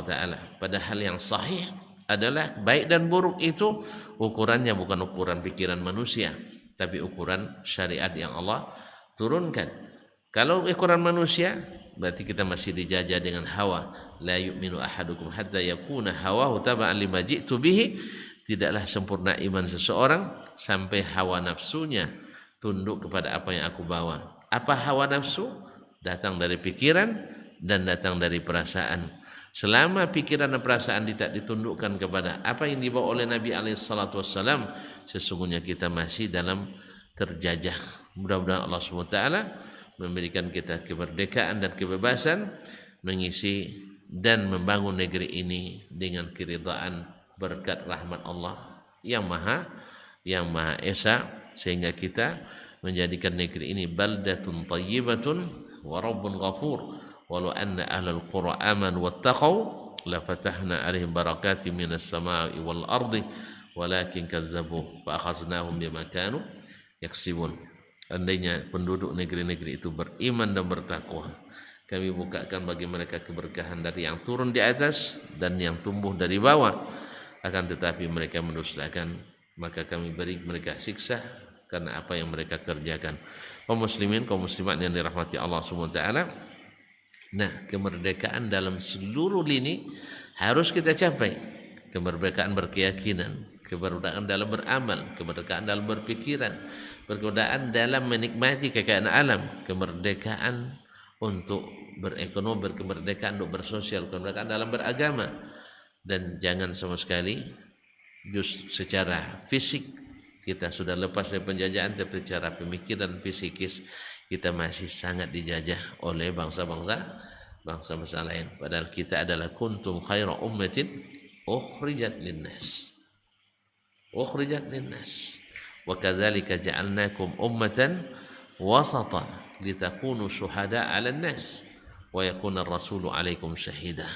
Taala. Padahal yang sahih adalah baik dan buruk itu ukurannya bukan ukuran pikiran manusia, tapi ukuran syariat yang Allah turunkan. Kalau ukuran manusia, berarti kita masih dijajah dengan hawa. La yu'minu ahadukum hatta yakuna hawahu taba'an lima ji'tu bihi. Tidaklah sempurna iman seseorang sampai hawa nafsunya tunduk kepada apa yang aku bawa. Apa hawa nafsu? Datang dari pikiran dan datang dari perasaan. Selama pikiran dan perasaan tidak ditundukkan kepada apa yang dibawa oleh Nabi SAW, sesungguhnya kita masih dalam terjajah. Mudah-mudahan Allah SWT memberikan kita kemerdekaan dan kebebasan mengisi dan membangun negeri ini dengan keridhaan berkat rahmat Allah yang Maha Esa, sehingga kita menjadikan negeri ini baldatun tayyibatun wa rabbun ghafur. Walau anna ahlal qura amanu wattaqau la fatahna alaihim barakatin minas samai wal ardi walakin kazzabu fa akhaznahum bima kanu yaksibun. Andainya penduduk negeri-negeri itu beriman dan bertakwa, kami bukakan bagi mereka keberkahan dari yang turun di atas dan yang tumbuh dari bawah. Akan tetapi mereka mendustakan, maka kami beri mereka siksa karena apa yang mereka kerjakan. Kaum muslimin, kaum muslimat yang dirahmati Allah Subhanahu wa taala. Nah, kemerdekaan dalam seluruh lini harus kita capai. Kemerdekaan berkeyakinan, kemerdekaan dalam beramal, kemerdekaan dalam berpikiran, kemerdekaan dalam menikmati kekayaan alam, kemerdekaan untuk berekonomi, kemerdekaan untuk bersosial, kemerdekaan dalam beragama. Dan jangan sama sekali secara fisik kita sudah lepas dari penjajahan, tapi secara pemikiran fisikis kita masih sangat dijajah oleh bangsa-bangsa lain. Padahal kita adalah kuntum khaira ummatin ukhrijat linnas wa kadzalika ja'alnakum ummatan wasatan litakunu syuhada 'alan nas wa yakuna ar-rasulu 'alaikum syahida.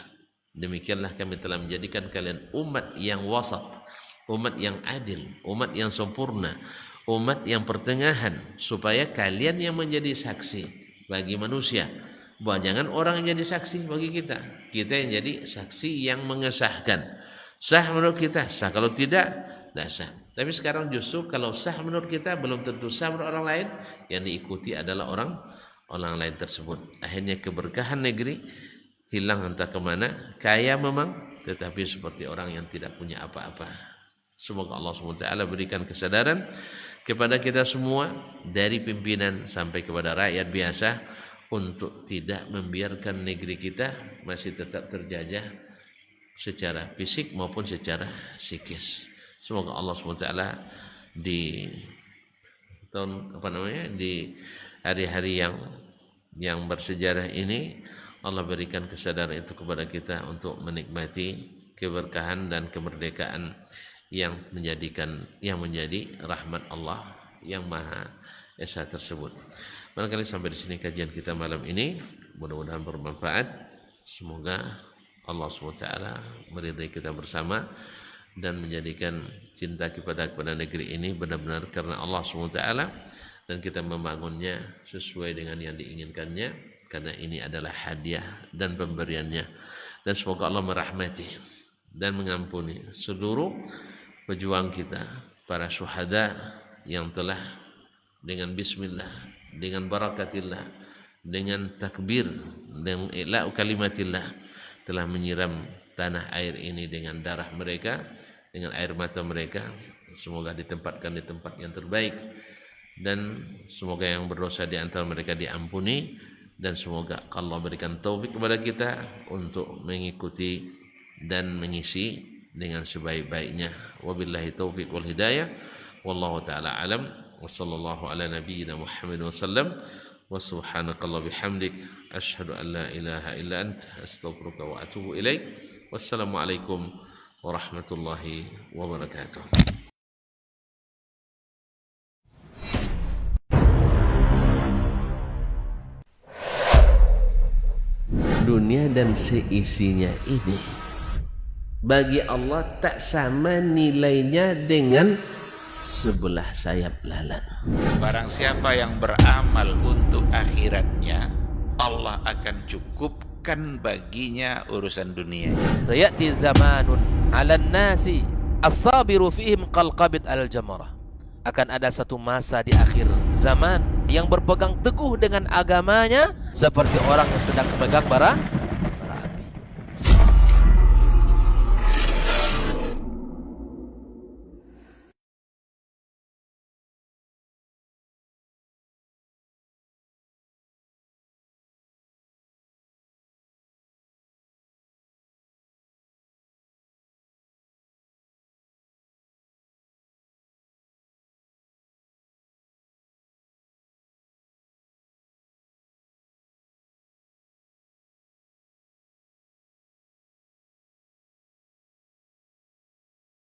Demikianlah kami telah menjadikan kalian umat yang wasat, umat yang adil, umat yang sempurna, umat yang pertengahan, supaya kalian yang menjadi saksi bagi manusia. Bahwa jangan orang yang jadi saksi bagi kita. Kita yang jadi saksi yang mengesahkan. Sah menurut kita, sah. Kalau tidak, tidak sah. Tapi sekarang justru kalau sah menurut kita, belum tentu sah menurut orang lain. Yang diikuti adalah orang lain tersebut. Akhirnya keberkahan negeri hilang entah kemana. Kaya memang, tetapi seperti orang yang tidak punya apa-apa. Semoga Allah SWT berikan kesadaran kepada kita semua, dari pimpinan sampai kepada rakyat biasa, untuk tidak membiarkan negeri kita masih tetap terjajah secara fisik maupun secara psikis. Semoga Allah SWT di hari-hari yang bersejarah ini, Allah berikan kesadaran itu kepada kita untuk menikmati keberkahan dan kemerdekaan yang menjadi rahmat Allah yang Maha Esa tersebut. Barangkali sampai di sini kajian kita malam ini, mudah-mudahan bermanfaat. Semoga Allah SWT meridai kita bersama dan menjadikan cinta kepada negeri ini benar-benar karena Allah SWT, dan kita membangunnya sesuai dengan yang diinginkannya, karena ini adalah hadiah dan pemberiannya. Dan semoga Allah merahmati dan mengampuni seluruh pejuang kita, para syuhada yang telah dengan bismillah, dengan barakatillah, dengan takbir, dengan i'la'u kalimatillah, telah menyiram tanah air ini dengan darah mereka, dengan air mata mereka. Semoga ditempatkan di tempat yang terbaik, dan semoga yang berdosa di antara mereka diampuni, dan semoga Allah berikan taufik kepada kita untuk mengikuti dan mengisi dengan sebaik-baiknya. Wabillahi taufiq wal hidayah, wallahu taala alam. Wassallallahu ala nabiyyina Muhammad wasallam. Wa subhanakallah bihamdik, asyhadu an la ilaha illa anta, astaghfiruka wa atubu ilaik. Wassalamualaikum warahmatullahi wabarakatuh. Dunia dan seisinya ini bagi Allah tak sama nilainya dengan sebelah sayap lalat. Barang siapa yang beramal untuk akhiratnya, Allah akan cukupkan baginya urusan dunia. Sayati zamanun 'alan nasi as-sabiru fihim qalqabit al-jamarah. Akan ada satu masa di akhir zaman yang berpegang teguh dengan agamanya seperti orang yang sedang memegang bara